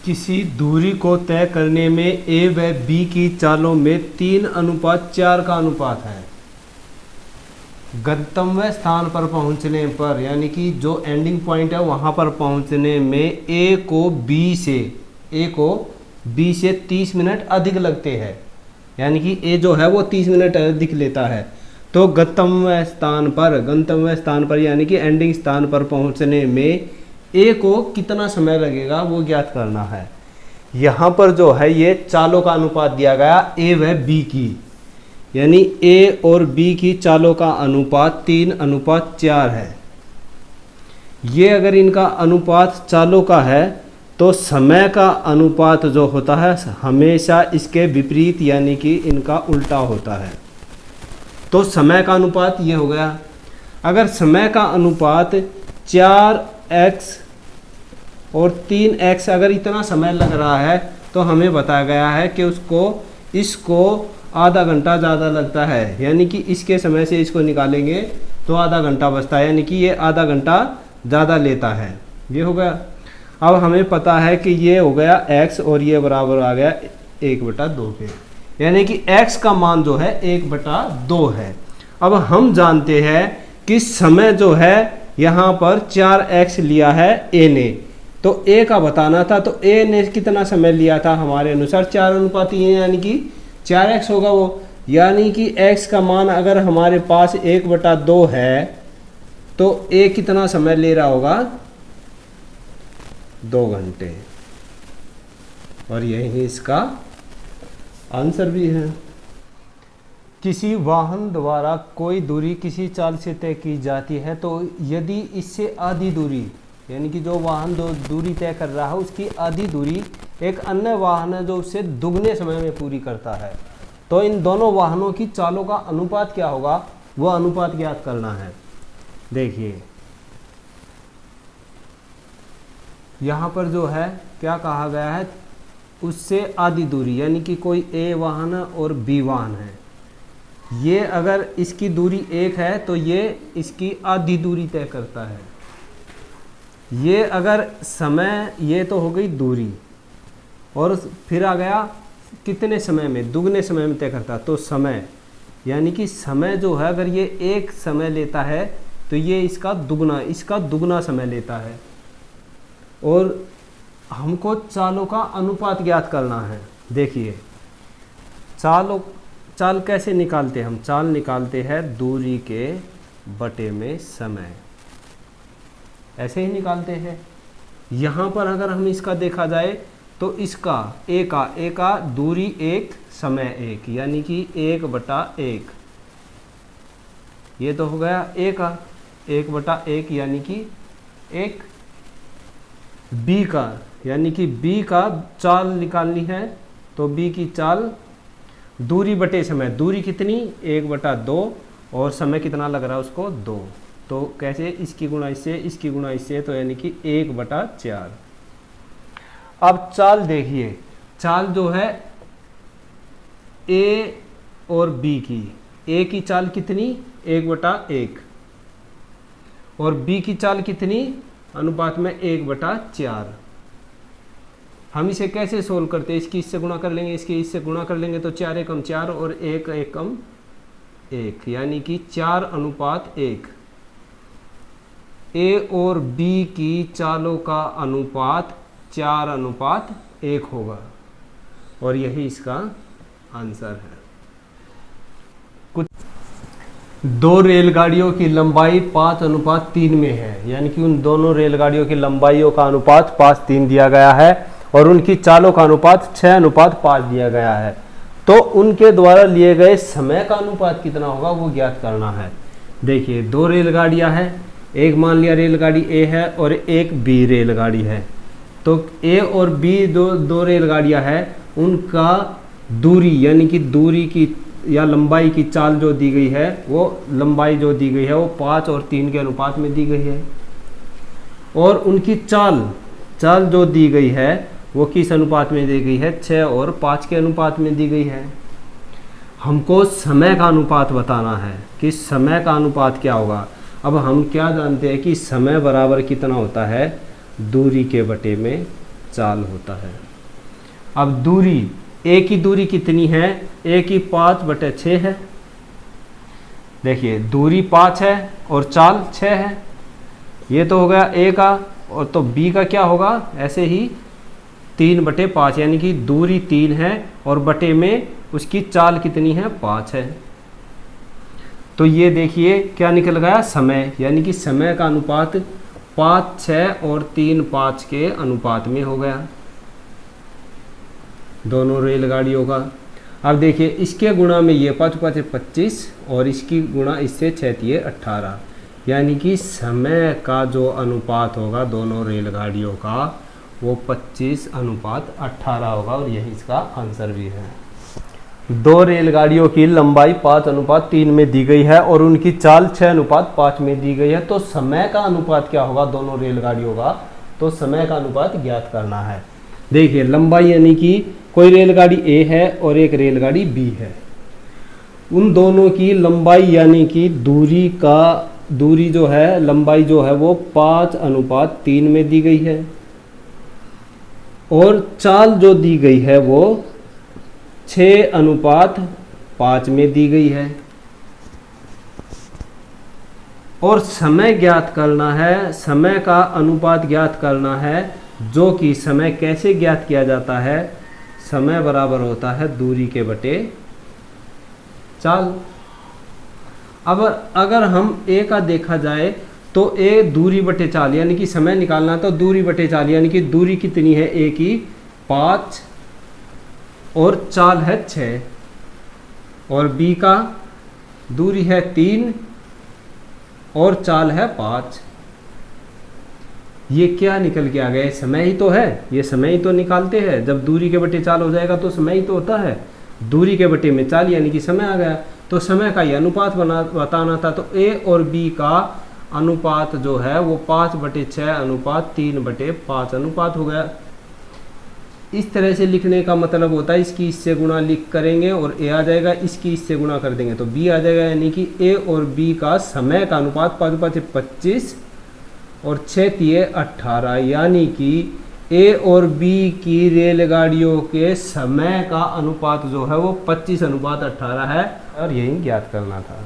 किसी दूरी को तय करने में ए व बी की चालों में 3:4 का अनुपात है। गंतव्य स्थान पर पहुंचने पर, यानी कि जो एंडिंग पॉइंट है वहां पर पहुंचने में ए को बी से 30 मिनट अधिक लगते हैं, यानी कि ए जो है वो 30 मिनट अधिक लेता है। तो गंतव्य स्थान पर यानी कि एंडिंग स्थान पर पहुंचने में ए को कितना समय लगेगा वो ज्ञात करना है। यहाँ पर जो है ये चालों का अनुपात दिया गया ए व बी की, यानी ए और बी की चालों का अनुपात 3:4 है। ये अगर इनका अनुपात चालों का है तो समय का अनुपात जो होता है हमेशा इसके विपरीत यानी कि इनका उल्टा होता है। तो समय का अनुपात ये हो गया। अगर समय का अनुपात 4x और 3x अगर इतना समय लग रहा है तो हमें बताया गया है कि इसको आधा घंटा ज़्यादा लगता है, यानी कि इसके समय से इसको निकालेंगे तो आधा घंटा बचता है, यानी कि ये आधा घंटा ज़्यादा लेता है। ये हो गया। अब हमें पता है कि ये हो गया x और ये बराबर आ गया 1/2 के, यानी कि x का मान जो है 1/2 है। अब हम जानते हैं कि समय जो है यहाँ पर 4x लिया है a ने, तो a का बताना था, तो a ने कितना समय लिया था हमारे अनुसार 4:3, यानी कि 4x होगा वो, यानी कि x का मान अगर हमारे पास 1/2 है तो a कितना समय ले रहा होगा 2 घंटे, और यही इसका आंसर भी है। किसी वाहन द्वारा कोई दूरी किसी चाल से तय की जाती है तो यदि इससे आधी दूरी, यानी कि जो वाहन दूरी तय कर रहा है उसकी आधी दूरी एक अन्य वाहन है जो उससे दुगने समय में पूरी करता है, तो इन दोनों वाहनों की चालों का अनुपात क्या होगा वो अनुपात ज्ञात करना है। देखिए यहाँ पर जो है क्या कहा गया है, उससे आधी दूरी, यानी कि कोई ए वाहन और बी वाहन है। ये अगर इसकी दूरी 1 है तो ये इसकी आधी दूरी तय करता है। ये अगर समय, ये तो हो गई दूरी, और फिर आ गया कितने समय में, दुगने समय में तय करता है। तो समय, यानी कि समय जो है अगर ये 1 समय लेता है तो ये इसका दुगना समय लेता है। और हमको चालों का अनुपात ज्ञात करना है। देखिए चाल कैसे निकालते हैं हम, चाल निकालते हैं दूरी के बटे में समय, ऐसे ही निकालते हैं। यहाँ पर अगर हम इसका देखा जाए तो इसका ए का दूरी 1 समय 1, यानी कि 1/1, ये तो हो गया ए का 1/1, यानी कि 1। बी का, यानी कि बी का चाल निकालनी है तो बी की चाल दूरी बटे समय, दूरी कितनी 1/2 और समय कितना लग रहा है उसको 2, तो कैसे इसकी गुणा इससे तो यानी कि 1/4। अब चाल देखिए, चाल जो है ए और बी की, ए की चाल कितनी 1/1 और बी की चाल कितनी अनुपात में 1/4। हम इसे कैसे सोल्व करते हैं, इसकी इससे गुणा कर लेंगे, इसकी इससे गुणा कर लेंगे तो 4 एकम 4 और 1 एकम 1, यानी कि 4:1। ए और बी की चालों का अनुपात 4:1 होगा, और यही इसका आंसर है। कुछ 2 रेलगाड़ियों की लंबाई 5:3 में है, यानी कि उन दोनों रेलगाड़ियों की लंबाइयों का अनुपात 5:3 दिया गया है और उनकी चालों का अनुपात 6:5 दिया गया है। तो उनके द्वारा लिए गए समय का अनुपात कितना होगा वो ज्ञात करना है। देखिए 2 रेलगाड़ियां हैं, एक मान लिया रेलगाड़ी ए है और एक बी रेलगाड़ी है। तो ए और बी दो रेलगाड़ियां हैं, उनका दूरी यानी कि दूरी की या लंबाई की चाल जो दी गई है वो लंबाई जो दी गई है वो 5 और 3 के अनुपात में दी गई है, और उनकी चाल जो दी गई है वो किस अनुपात में दी गई है 6 और 5 के अनुपात में दी गई है। हमको समय का अनुपात बताना है कि समय का अनुपात क्या होगा। अब हम क्या जानते हैं कि समय बराबर कितना होता है दूरी के बटे में चाल होता है। अब दूरी, ए की दूरी कितनी है, ए की 5/6 है। देखिए दूरी 5 है और चाल 6 है, ये तो हो गया ए का, और तो बी का क्या होगा, ऐसे ही 3/5, यानी कि दूरी 3 है और बटे में उसकी चाल कितनी है, 5 है। तो ये देखिए क्या निकल गया, समय, यानी कि समय का अनुपात 5/6 और 3/5 के अनुपात में हो गया दोनों रेलगाड़ियों का। अब देखिए इसके गुणा में ये 5×5 = 25 और इसकी गुणा इससे 6×3 = 18, यानी कि समय का जो अनुपात होगा दोनों रेलगाड़ियों का वो 25:18 होगा, और यही इसका आंसर भी है। दो रेलगाड़ियों की लंबाई 5:3 में दी गई है और उनकी चाल 6:5 में दी गई है, तो समय का अनुपात क्या होगा दोनों रेलगाड़ियों का, तो समय का अनुपात ज्ञात करना है। देखिए लंबाई यानी कि कोई रेलगाड़ी ए है और एक रेलगाड़ी बी है, उन दोनों की लंबाई यानी कि दूरी जो है, लंबाई जो है वो 5:3 में दी गई है, और चाल जो दी गई है वो 6:5 में दी गई है। और समय ज्ञात करना है, समय का अनुपात ज्ञात करना है, जो कि समय कैसे ज्ञात किया जाता है, समय बराबर होता है दूरी के बटे चाल। अब अगर हम ए का देखा जाए तो ए दूरी बटे चाल, यानी कि समय निकालना तो दूरी बटे चाल, यानी कि दूरी कितनी है ए की 5 और चाल है 6, और बी का दूरी है 3 और चाल है 5। ये क्या निकल के आ गया, समय ही तो है, ये समय ही तो निकालते हैं, जब दूरी के बटे चाल हो जाएगा तो समय ही तो होता है, दूरी के बटे में चाल यानी कि समय आ गया। तो समय का ये अनुपात बताना था, तो ए और बी का अनुपात जो है वो 5/6:3/5 अनुपात हो गया। इस तरह से लिखने का मतलब होता है इसकी इससे गुणा लिख करेंगे और ए आ जाएगा, इसकी इससे गुणा कर देंगे तो बी आ जाएगा, यानी कि ए और बी का समय का अनुपात 5×5 = 25 और 6×3 = 18, यानी कि ए और बी की रेलगाड़ियों के समय का अनुपात जो है वो 25:18 है, और यही ज्ञात करना था।